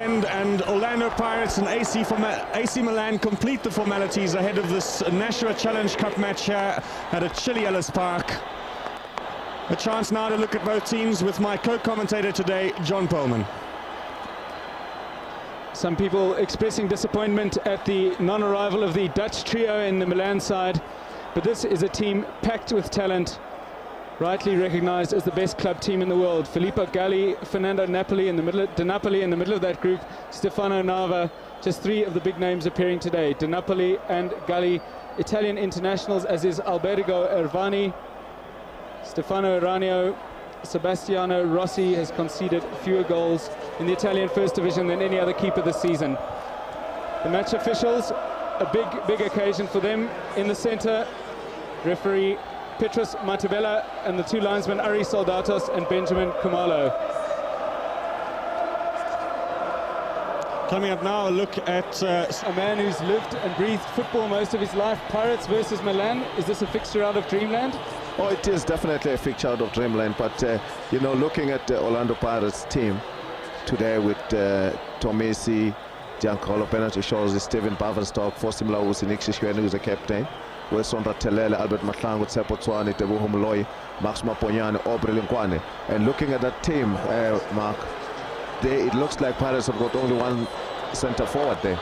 And Orlando Pirates and AC Milan complete the formalities ahead of this Nashua Challenge Cup match here at a chilly Ellis Park. A chance now to look at both teams with my co-commentator today, John Perlman. Some people expressing disappointment at the non-arrival of the Dutch trio in the Milan side, but this is a team packed with talent, rightly recognized as the best club team in the world. Filippo Galli, Fernando Napoli in the middle, De Napoli in the middle of that group, Stefano Nava, just three of the big names appearing today. De Napoli and Galli, Italian internationals, as is Albergo Ervani, Stefano Ranio. Sebastiano Rossi has conceded fewer goals in the Italian First Division than any other keeper this season. The match officials, a big occasion for them. In the center, referee Petrus Matabella and the two linesmen Ari Soldatos and Benjamin Kumalo. Coming up now, a look at a man who's lived and breathed football most of his life. Pirates versus Milan. Is this a fixture out of dreamland? Oh, it is definitely a fixture out of dreamland, but you know, looking at the Orlando Pirates team today with Tomisi, Giancarlo penalty shows Steven Bavenstock, Fosimla Nick Shishweni, who's the captain, Wesondra Telele, Albert Matlango, Tsepotsuani, Tebuho Moloi, Max Maponyane, Aubrey Linkwane. And looking at that team, Mark, it looks like Pirates have got only one centre forward there.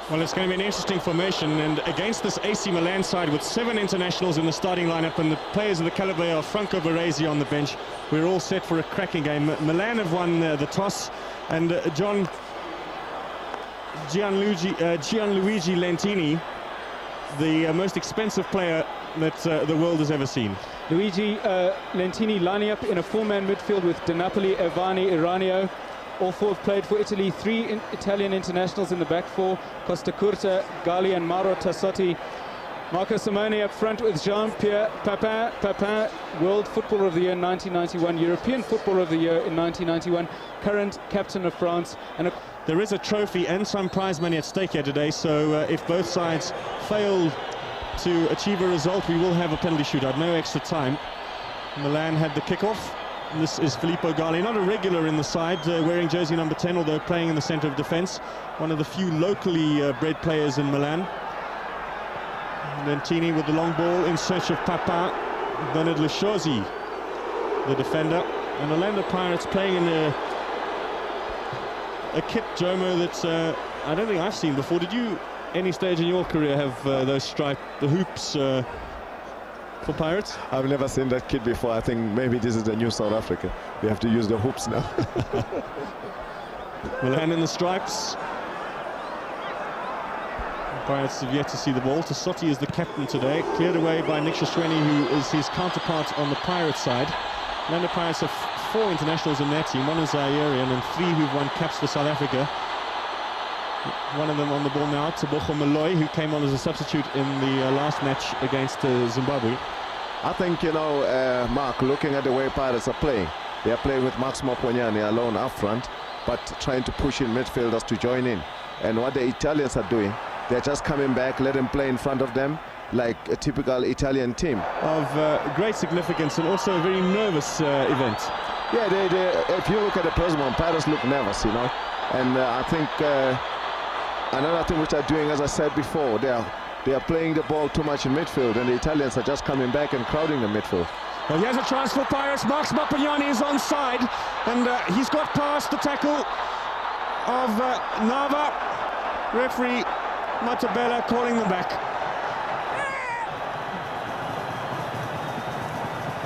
Well, it's going to be an interesting formation, and against this AC Milan side with 7 internationals in the starting lineup and the players of the caliber of Franco Baresi on the bench, we're all set for a cracking game. Milan have won the toss, and Gianluigi Lentini, the most expensive player that the world has ever seen. Luigi Lentini lining up in a 4-man midfield with De Napoli, Ervani, Iranio. All four have played for Italy. 3 Italian internationals in the back four, Costa Curta, Galli and Mauro Tassotti. Marco Simone up front with Jean-Pierre Papin. Papin, World Footballer of the Year in 1991, European Footballer of the Year in 1991, current captain of France. And there is a trophy and some prize money at stake here today, so if both sides fail to achieve a result, we will have a penalty shootout, no extra time. Milan had the kickoff. This is Filippo Galli, not a regular in the side, wearing jersey number 10, although playing in the centre of defence. One of the few locally bred players in Milan. Lentini with the long ball in search of Papin. Bernard Lashosi, the defender. And Orlando Pirates playing in a kit, Jomo, that I don't think I've seen before. Did you, any stage in your career, have those striped, the hoops for Pirates? I've never seen that kit before. I think maybe this is the new South Africa. We have to use the hoops now. Milan in the stripes. The Pirates have yet to see the ball. Tassotti is the captain today, cleared away by Nick Shishweni, who is his counterpart on the Pirates side. Orlando Pirates have 4 internationals in their team. 1 is Zairian and 3 who've won caps for South Africa. One of them on the ball now, Tebogo Moloi, who came on as a substitute in the last match against Zimbabwe. I think, you know, Mark, looking at the way Pirates are playing, they are playing with Max Maponyane alone up front, but trying to push in midfielders to join in. And what the Italians are doing, they're just coming back, let them play in front of them, like a typical Italian team. Of great significance and also a very nervous event. Yeah, if you look at the present, Pirates look nervous, you know. And I think another thing which they're doing, as I said before, they are playing the ball too much in midfield, and the Italians are just coming back and crowding the midfield. Well, here's a chance for Pirates. Max Maponyane is onside, and he's got past the tackle of Nava. Referee Matabella calling them back.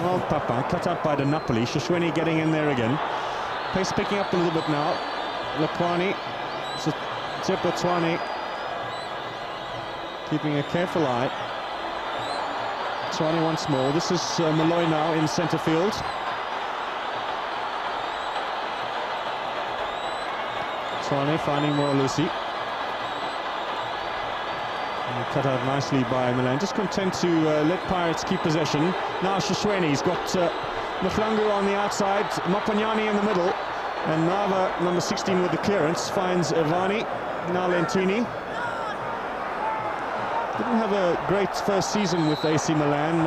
Well, Papin cut out by De Napoli. Shishweni getting in there again. Pace picking up a little bit now. Lakwani, Tsepotsuani, keeping a careful eye. Tswani once more. This is Moloi now in centre field. Tswani finding Moralusi. Cut out nicely by Milan. Just content to let Pirates keep possession. Now Shishweni's got Mflangu on the outside, Maponyane in the middle, and Nava, number 16, with the clearance, finds Ervani. Now Lentini. Didn't have a great first season with AC Milan,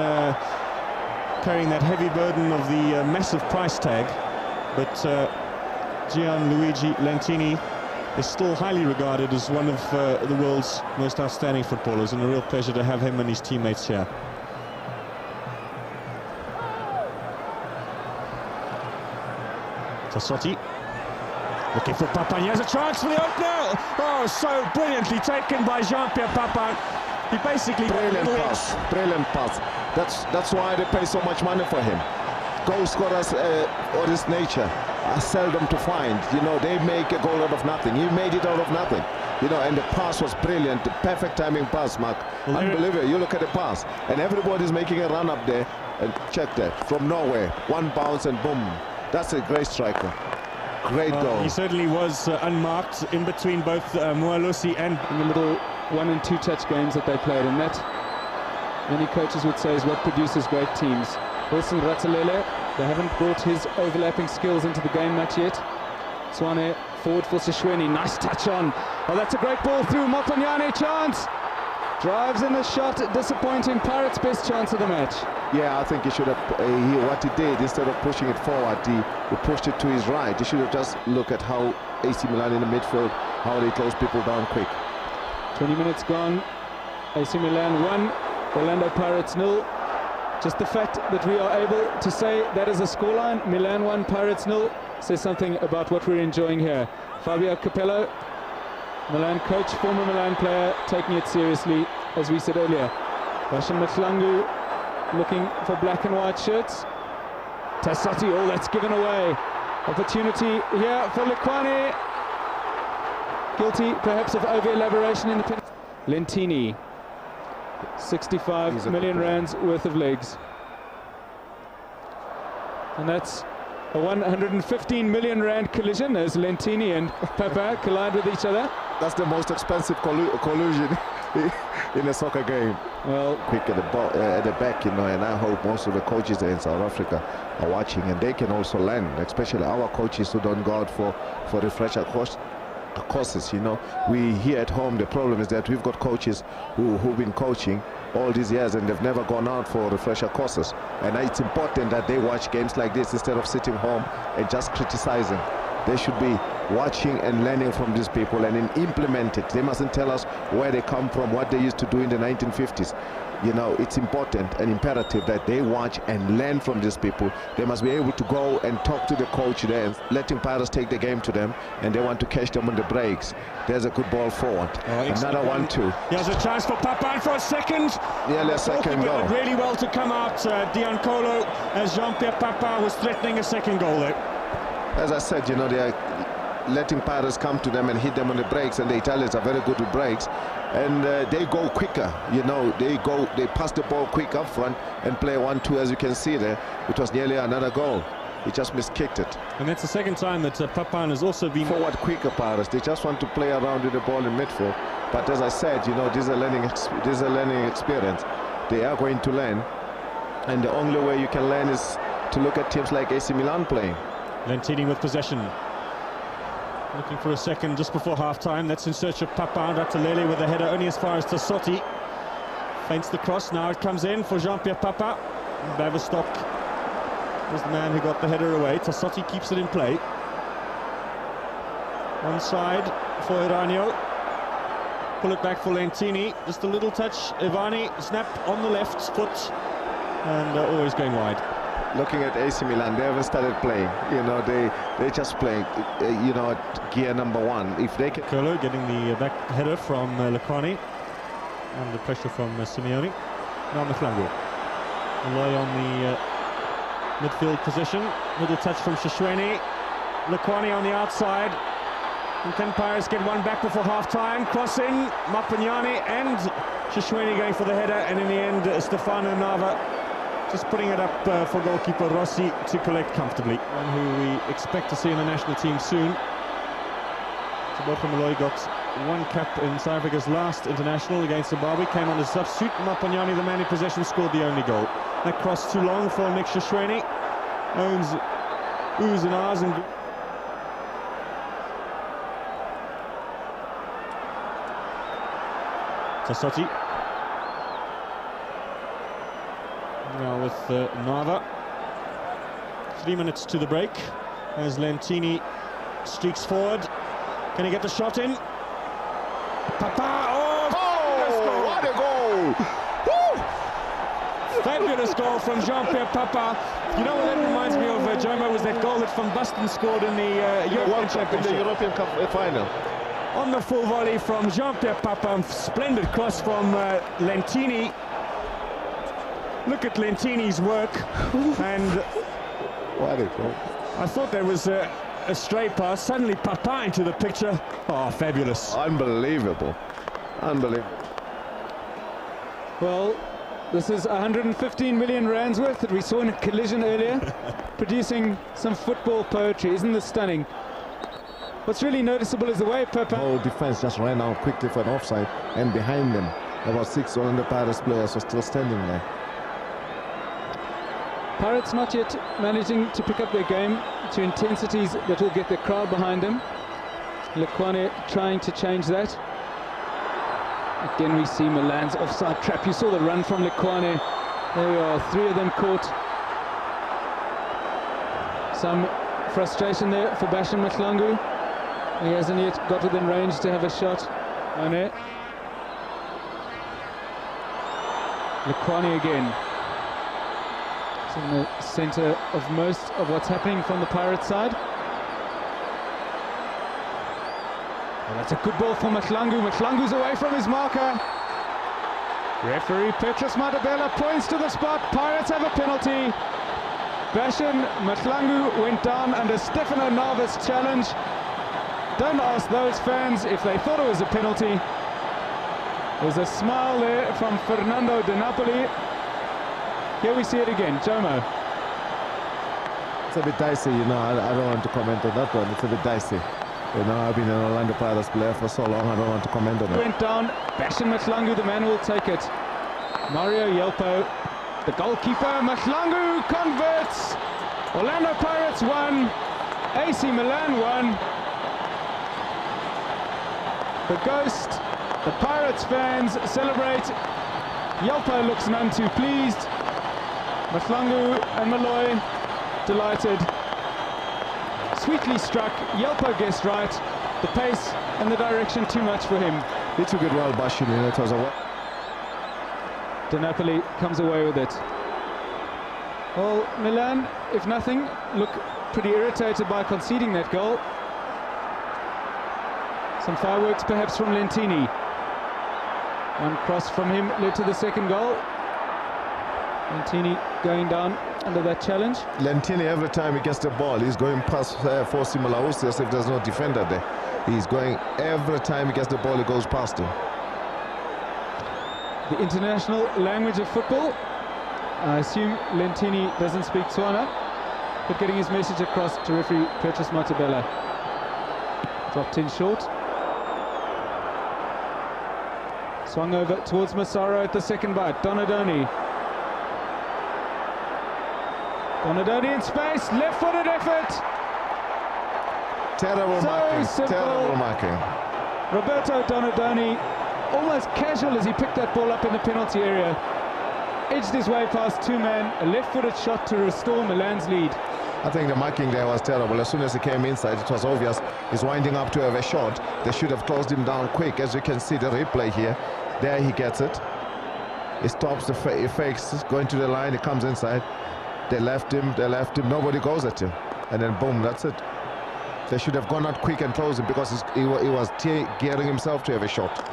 carrying that heavy burden of the massive price tag, but Gianluigi Lentini is still highly regarded as one of the world's most outstanding footballers, and a real pleasure to have him and his teammates here. Tassotti looking for Papin. He has a chance for the opener. Oh, so brilliantly taken by Jean-Pierre Papin. He basically brilliant pass. That's why they pay so much money for him. Goal scorers of his nature are seldom to find. You know, they make a goal out of nothing. He made it out of nothing. You know, and the pass was brilliant. The perfect timing pass, Mark. Well, unbelievable. You look at the pass, and everybody's making a run up there. And check that, from nowhere, one bounce and boom. That's a great striker. Great goal. He certainly was unmarked in between both Moalusi and in the little 1- and 2-touch games that they played, and that many coaches would say is what produces great teams. Wilson Ratalele, they haven't brought his overlapping skills into the game much yet. Swane forward for Sishweni, nice touch on. Oh, that's a great ball through. Mopanyane, chance. Drives in the shot, disappointing. Pirates' best chance of the match. Yeah, I think he should have, what he did, instead of pushing it forward, he pushed it to his right. He should have just looked at how AC Milan in the midfield, how they close people down quick. 20 minutes gone, AC Milan 1, Orlando Pirates 0. Just the fact that we are able to say that is a scoreline, Milan 1, Pirates 0, says something about what we're enjoying here. Fabio Capello, Milan coach, former Milan player, taking it seriously, as we said earlier. Russian Mtlangu looking for black and white shirts. Tassotti, oh, that's given away. Opportunity here for Lekwani. Guilty perhaps of over-elaboration in the pen. Lentini, 65 million rands worth of legs. And that's a 115 million rand collision as Lentini and Papin collide with each other. That's the most expensive collusion in a soccer game. Well, quick at the back, you know, and I hope most of the coaches in South Africa are watching, and they can also learn, especially our coaches who don't go out for refresher courses. You know, we here at home, the problem is that we've got coaches who've been coaching all these years and they've never gone out for refresher courses, and it's important that they watch games like this instead of sitting home and just criticizing. They should be watching and learning from these people and implement it. They mustn't tell us where they come from, what they used to do in the 1950s. You know, it's important and imperative that they watch and learn from these people. They must be able to go and talk to the coach there, and letting Pirates take the game to them, and they want to catch them on the breaks. There's a good ball forward. Another 1-2. He has a chance for Papin for a second. Yeah, a second goal. Did really well to come out, Dion Kolo, as Jean-Pierre Papin was threatening a second goal there. As I said, you know, they are letting Pirates come to them and hit them on the breaks, and the Italians are very good with breaks, and they go quicker. You know, they pass the ball quick up front and play 1-2. As you can see there, it was nearly another goal. He just miskicked it. And that's the second time that Papin has also been forward quicker. Pirates, they just want to play around with the ball in midfield. But as I said, you know, this is a learning experience. They are going to learn, and the only way you can learn is to look at teams like AC Milan playing. Lentini with possession, looking for a second just before half-time. That's in search of Papin. Ratalele with a header only as far as Tassotti. Feints the cross, now it comes in for Jean-Pierre Papin. Baverstock was the man who got the header away. Tassotti keeps it in play. One side for Iranio. Pull it back for Lentini. Just a little touch. Ivani, snap on the left foot, and always going wide. Looking at AC Milan, they haven't started playing. You know, they're just playing, you know, at gear number 1. If they can... Kolo getting the back header from Lekwani, under pressure from Simeone. Now Mtlangu. Malloy on the midfield position. Little touch from Sishweni. Lekwani on the outside. And can Pirates get one back before half-time? Crossing, Mapanyane and Sishweni going for the header, and in the end, Stefano Nava just putting it up for goalkeeper Rossi to collect comfortably. One who we expect to see in the national team soon. Taboko Malloy got one cap in South Africa's last international against Zimbabwe, came on as substitute. Mapanyane, the man in possession, scored the only goal. That cross too long for Nick Sishweni. Owns oohs and ahs and... Tassotti. Now with Nava. 3 minutes to the break as Lentini streaks forward. Can he get the shot in? Papin! Oh, what a goal! Fabulous goal from Jean-Pierre Papin. You know what that reminds me of, Jomo, was that goal that Van Basten scored in the European Championship. In the European Cup final. On the full volley from Jean-Pierre Papin. Splendid cross from Lentini. Look at Lentini's work. And What a goal. I thought there was a stray pass. Suddenly Papin into the picture. Oh, fabulous. Unbelievable. Unbelievable. Well, this is 115 million rands worth that we saw in a collision earlier, producing some football poetry. Isn't this stunning? What's really noticeable is the way Papin... Whole defense just ran out quickly for an offside, and behind them, about 6 Orlando Pirates players were still standing there. Pirates not yet managing to pick up their game to intensities that will get the crowd behind them. Lekwane trying to change that. Again, we see Milan's offside trap. You saw the run from Lekwane. There we are, 3 of them caught. Some frustration there for Bashan Mahlangu. He hasn't yet got within range to have a shot. Mane. Lekwane again. It's in the centre of most of what's happening from the Pirates side. Well, that's a good ball for Mahlangu. Mahlangu's away from his marker. Referee Petrus Mandela points to the spot. Pirates have a penalty. Bashan Mahlangu went down under Stefano Nava's challenge. Don't ask those fans if they thought it was a penalty. There's a smile there from Fernando De Napoli. Here we see it again. Jomo. It's a bit dicey, you know. I don't want to comment on that one. It's a bit dicey. You know, I've been an Orlando Pirates player for so long, I don't want to comment on it. Went down, Bashan Mahlangu, the man will take it. Mario Yelpo, the goalkeeper, Mahlangu converts. Orlando Pirates 1, AC Milan 1. The ghost, the Pirates fans celebrate. Yelpo looks none too pleased. Mahlangu and Malloy delighted. Sweetly struck, Yelpo guessed right. The pace and the direction too much for him. He took it well, Bashan, you know, it was a... De Napoli comes away with it. Well, Milan, if nothing, look pretty irritated by conceding that goal. Some fireworks perhaps from Lentini. One cross from him led to the second goal. Lentini going down under that challenge. Lentini, every time he gets the ball, he's going past Fosi Malausi as if there's no defender there. He's going, every time he gets the ball, he goes past him. The international language of football. I assume Lentini doesn't speak Tswana, but getting his message across to referee Petrus Matabella. Dropped in short. Swung over towards Massaro at the second bite. Donadoni. Donadoni in space, left-footed effort. Terrible So marking, simple. terrible marking. Roberto Donadoni, almost casual as he picked that ball up in the penalty area. Edged his way past 2 men, a left-footed shot to restore Milan's lead. I think the marking there was terrible. As soon as he came inside, it was obvious he's winding up to have a shot. They should have closed him down quick. As you can see the replay here, there he gets it. He stops, he fakes, going to the line, he comes inside. They left him, nobody goes at him. And then boom, that's it. They should have gone out quick and closed him because he was gearing himself to have a shot.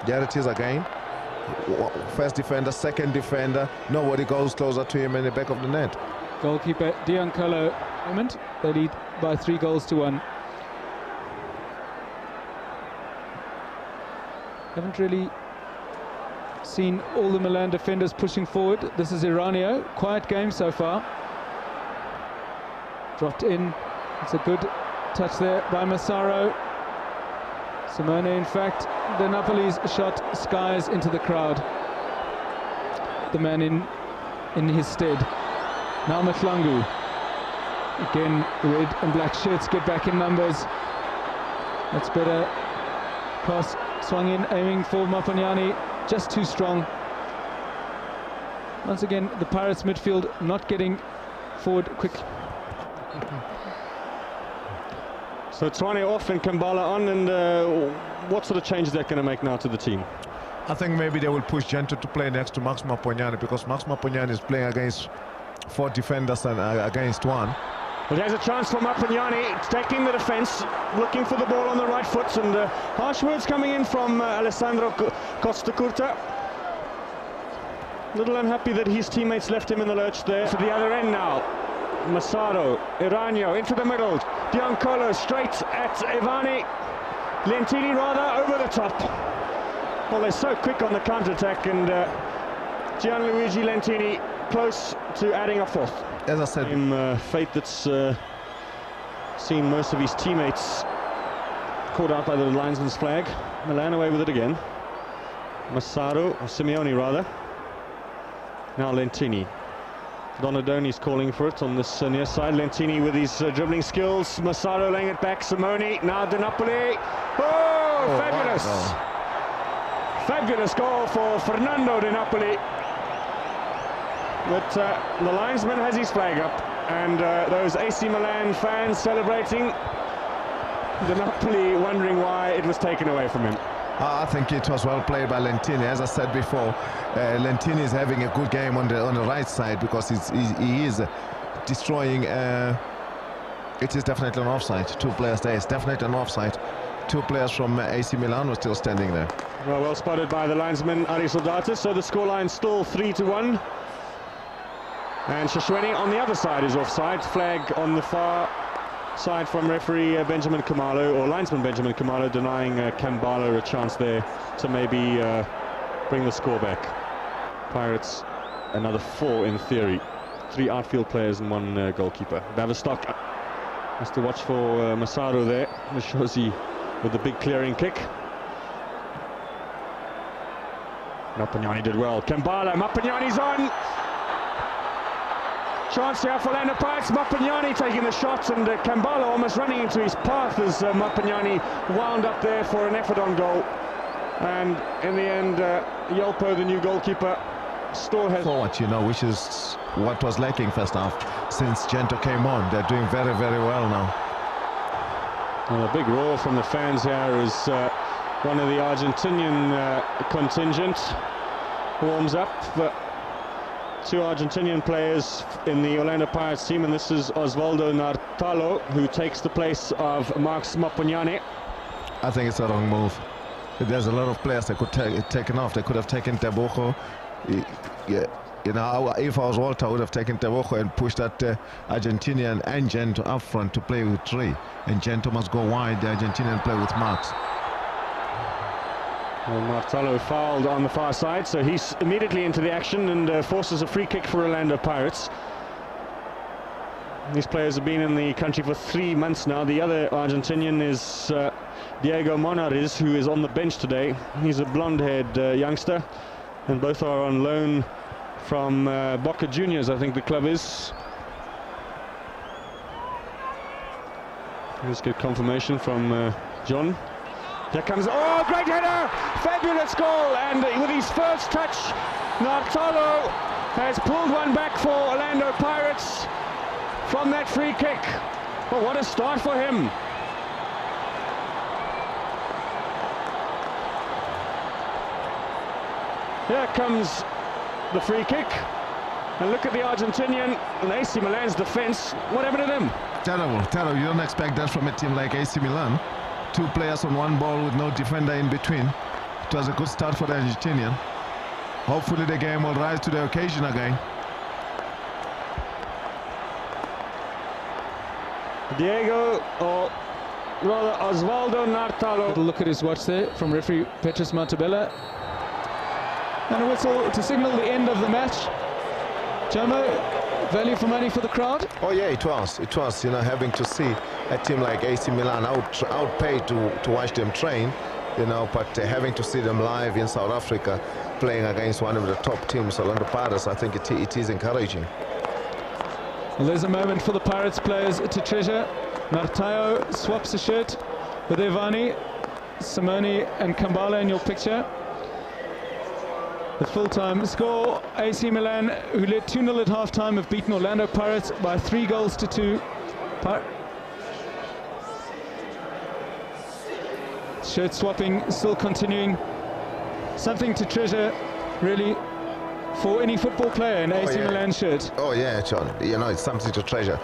There it is again. First defender, second defender, nobody goes closer to him in the back of the net. Goalkeeper Diancolo, moment, they lead by 3-1. Haven't really seen all the Milan defenders pushing forward. This is Iranio, quiet game so far. Dropped in, it's a good touch there by Massaro. Simone, in fact, De Napoli's shot skies into the crowd. The man in his stead. Now Mahlangu. Again, the red and black shirts get back in numbers. That's better. Cross swung in, aiming for Mapanyani. Just too strong. Once again, the Pirates midfield not getting forward quick. So Tshwane off and Kambala on, and what sort of change is that going to make now to the team? I think maybe they will push Gento to play next to Max Maponyane, because Max Maponyane is playing against 4 defenders and against 1. Well, there's a chance for Maponyane, taking the defence, looking for the ball on the right foot, and harsh words coming in from Alessandro Costa Curta. A little unhappy that his teammates left him in the lurch there. To the other end now, Massaro, Iranio into the middle, Giancolo straight at Ivani, Lentini rather over the top. Well, they're so quick on the counter-attack, and Gianluigi Lentini close to adding a 4th. As I said, fate that's seen most of his teammates caught out by the linesman's flag. Milan away with it again. Massaro, or Simeone rather. Now Lentini. Donadoni's calling for it on this near side. Lentini with his dribbling skills. Massaro laying it back. Simone. Now De Napoli. Oh, fabulous! Wow. Fabulous goal for Fernando De Napoli. But the linesman has his flag up, and those AC Milan fans celebrating. De Napoli wondering why it was taken away from him. I think it was well played by Lentini. As I said before, Lentini is having a good game on the right side, because he is destroying. It is definitely an offside. 2 players there. It's definitely an offside. 2 players from AC Milan were still standing there. Well spotted by the linesman Ari Soldatis. So the scoreline still 3-1. And Shoshweni on the other side is offside. Flag on the far side from referee Benjamin Khumalo, or linesman Benjamin Khumalo, denying Kambala a chance there to maybe bring the score back. Pirates another 4 in theory. 3 outfield players and 1 goalkeeper. Baverstock has to watch for Massaro there. Mishozi with the big clearing kick. Maponyane did well. Kambala, Mapagnane's on. Chance here for Orlando Pirates. Maponyane taking the shot, and Kambala almost running into his path as Maponyane wound up there for an effort on goal. And in the end, Yelpo, the new goalkeeper, still has forward, you know, which is what was lacking first half. Since Gento came on, they're doing very, very well now. Well, a big roar from the fans here as one of the Argentinian contingent warms up. But 2 Argentinian players in the Orlando Pirates team, and this is Osvaldo Nartalo, who takes the place of Max Maponyane. I think it's a wrong move. There's a lot of players that could take taken off. They could have taken Tebogo. Yeah, you know, if I was Walter, I would have taken Tebogo and pushed that Argentinian and Gento up front to play with 3. And Gento must go wide. The Argentinian play with Max. Well, Martalo fouled on the far side, so he's immediately into the action and forces a free kick for Orlando Pirates. These players have been in the country for 3 months now. The other Argentinian is Diego Monariz, who is on the bench today. He's a blonde-haired youngster, and both are on loan from Boca Juniors, I think the club is. Let's get confirmation from John. Here comes, oh, great header, fabulous goal, and with his first touch, Nartalo has pulled one back for Orlando Pirates from that free kick. Well, what a start for him. Here comes the free kick, and look at the Argentinian and AC Milan's defense. What happened to them? Terrible, terrible. You don't expect that from a team like AC Milan. 2 players on 1 ball with no defender in between. It was a good start for the Argentinian. Hopefully the game will rise to the occasion again. Diego, or rather Osvaldo Nartalo. Look at his watch there from referee Petrus Montabella. And a whistle to signal the end of the match. Jomo, value for money for the crowd? Oh yeah, it was, you know, having to see a team like AC Milan outpaid to watch them train, you know, but having to see them live in South Africa playing against one of the top teams, Orlando Pirates, I think it is encouraging. Well, there's a moment for the Pirates players to treasure. Nartayo swaps a shirt with Ivani, Simone and Kambala in your picture. The full-time score, AC Milan, who led 2-0 at half-time, have beaten Orlando Pirates by 3 goals to 2. Shirt swapping still continuing. Something to treasure, really, for any football player in AC Milan shirt. Oh yeah, John. You know, it's something to treasure,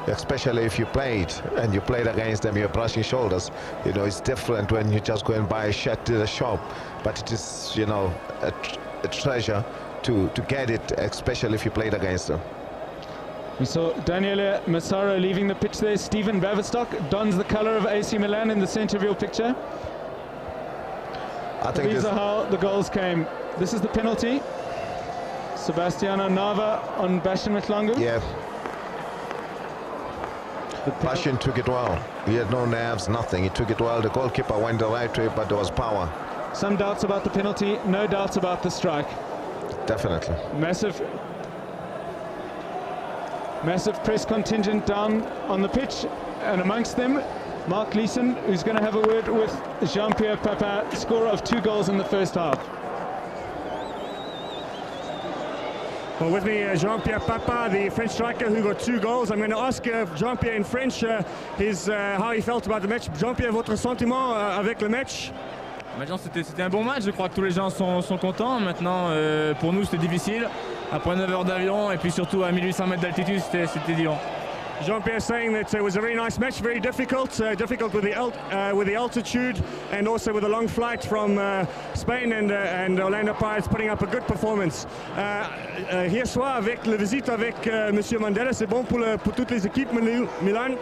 especially if you played and you played against them. You're brushing shoulders. You know, it's different when you just go and buy a shirt to the shop. But it is, you know, a treasure to get it, especially if you played against them. We saw Daniele Massaro leaving the pitch there. Steven Baverstock dons the colour of AC Milan in the centre of your picture. I think these are how the goals came. This is the penalty. Sebastiano Nava on Bashan Mthlangu. Yeah. Bashan took it well. He had no nerves, nothing. He took it well. The goalkeeper went the right way, but there was power. Some doubts about the penalty, no doubts about the strike. Definitely. Massive press contingent down on the pitch, and amongst them Mark Leeson, who's going to have a word with Jean-Pierre Papin, scorer of 2 goals in the first half. Well, with me, Jean-Pierre Papin, the French striker who got 2 goals. I'm going to ask Jean-Pierre in French how he felt about the match. Jean-Pierre, votre sentiment avec le match? Maintenant, c'était un bon match, je crois que tous les gens sont contents. Maintenant, pour nous, c'était difficile. Après 9 heures d'avion et puis surtout à 1800 mètres d'altitude, c'était dur. Jean-Pierre saying that it was a very nice match, very difficult with the altitude and also with a long flight from Spain, and Orlando Pirates putting up a good performance. Hier soir, avec la visite avec Monsieur Mandela, c'est bon pour toutes les équipes Milan?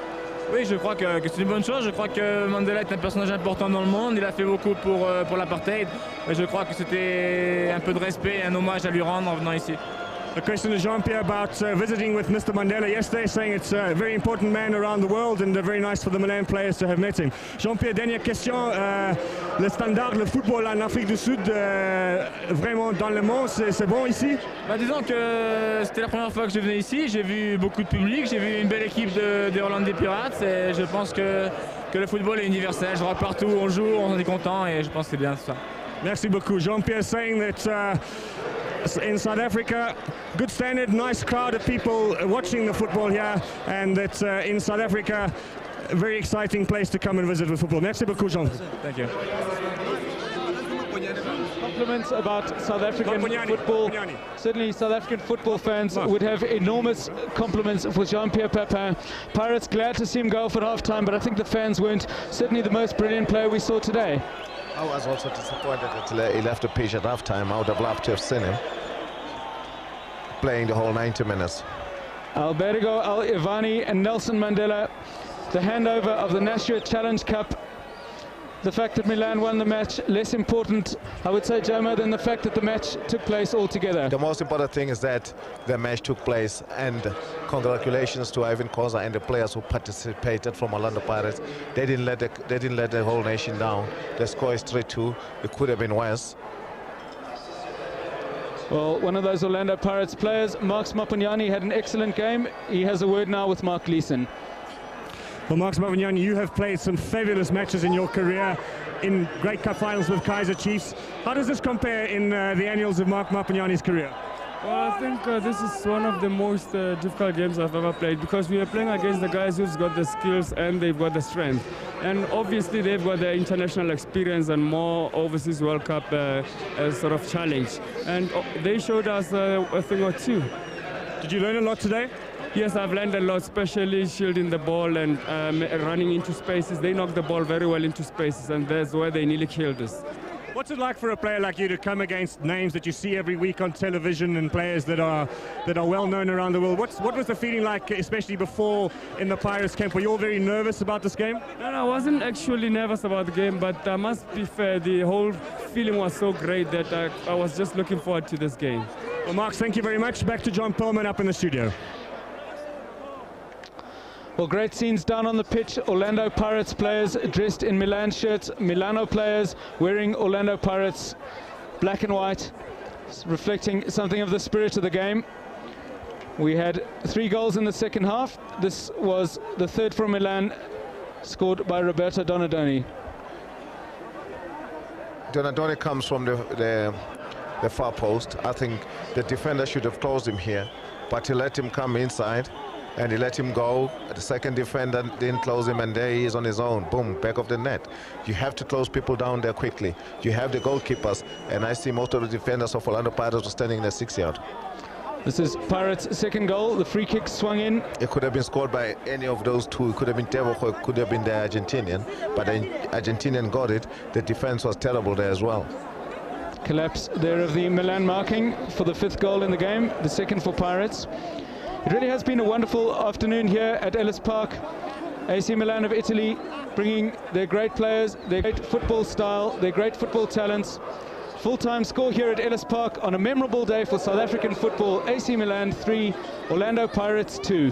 Oui, je crois que c'est une bonne chose. Je crois que Mandela est un personnage important dans le monde. Il a fait beaucoup pour l'apartheid. Mais je crois que c'était un peu de respect et un hommage à lui rendre en venant ici. A question to Jean-Pierre about visiting with Mr. Mandela yesterday, saying it's a very important man around the world and very nice for the Milan players to have met him. Jean-Pierre, dernière question. Le standard, le football en Afrique du Sud, vraiment dans le monde, c'est bon ici? Disons que c'était la première fois que je venais ici. J'ai vu beaucoup de public, j'ai vu une belle équipe des Orlando Pirates et je pense que le football est universel. Je vois partout où on joue, on est content et je pense que c'est bien ça. Merci beaucoup. Jean-Pierre saying that in South Africa, good standard, nice crowd of people watching the football here, and that in South Africa, a very exciting place to come and visit with football. Merci beaucoup, Jean. Thank you. Compliments about South African football. Certainly South African football fans would have enormous compliments for Jean-Pierre Papin. Pirates glad to see him go for half-time, but I think the fans weren't. Certainly the most brilliant player we saw today. I was also disappointed that he left the pitch at half-time. I would have loved to have seen him playing the whole 90 minutes. Alberto Al-Ivani and Nelson Mandela, the handover of the Nasher Challenge Cup. The fact that Milan won the match, less important, I would say, Jomo, than the fact that the match took place altogether. The most important thing is that the match took place, and congratulations to Ivan Koza and the players who participated from Orlando Pirates. They didn't let the whole nation down. The score is 3-2. It could have been worse. Well, one of those Orlando Pirates players, Mark Smapunyani, had an excellent game. He has a word now with Mark Leeson. Well, Mark Smapunyani, you have played some fabulous matches in your career in Great Cup finals with Kaizer Chiefs. How does this compare in the annuals of Mark Smapunyani's career? Well, I think this is one of the most difficult games I've ever played, because we are playing against the guys who've got the skills and they've got the strength. And obviously they've got the international experience and more overseas World Cup sort of challenge. And they showed us a thing or two. Did you learn a lot today? Yes, I've learned a lot, especially shielding the ball and running into spaces. They knock the ball very well into spaces, and that's where they nearly killed us. What's it like for a player like you to come against names that you see every week on television and players that are well known around the world? What was the feeling like, especially before in the Pirates camp? Were you all very nervous about this game? No, I wasn't actually nervous about the game, but I must be fair, the whole feeling was so great that I was just looking forward to this game. Well, Mark, thank you very much. Back to John Perlman up in the studio. Well, great scenes down on the pitch. Orlando Pirates players dressed in Milan shirts. Milano players wearing Orlando Pirates black and white, reflecting something of the spirit of the game. We had 3 goals in the second half. This was the third from Milan, scored by Roberto Donadoni. Donadoni comes from the far post. I think the defender should have closed him here, but he let him come inside and he let him go. The second defender didn't close him, and there he is on his own. Boom, back of the net. You have to close people down there quickly. You have the goalkeepers, and I see most of the defenders of Orlando Pirates were standing in the 6-yard. This is Pirates' second goal. The free kick swung in. It could have been scored by any of those two. It could have been Tebogo, it could have been the Argentinian, but the Argentinian got it. The defense was terrible there as well. Collapse there of the Milan marking for the 5th goal in the game, the 2nd for Pirates. It really has been a wonderful afternoon here at Ellis Park. AC Milan of Italy bringing their great players, their great football style, their great football talents. Full-time score here at Ellis Park on a memorable day for South African football. AC Milan 3, Orlando Pirates 2.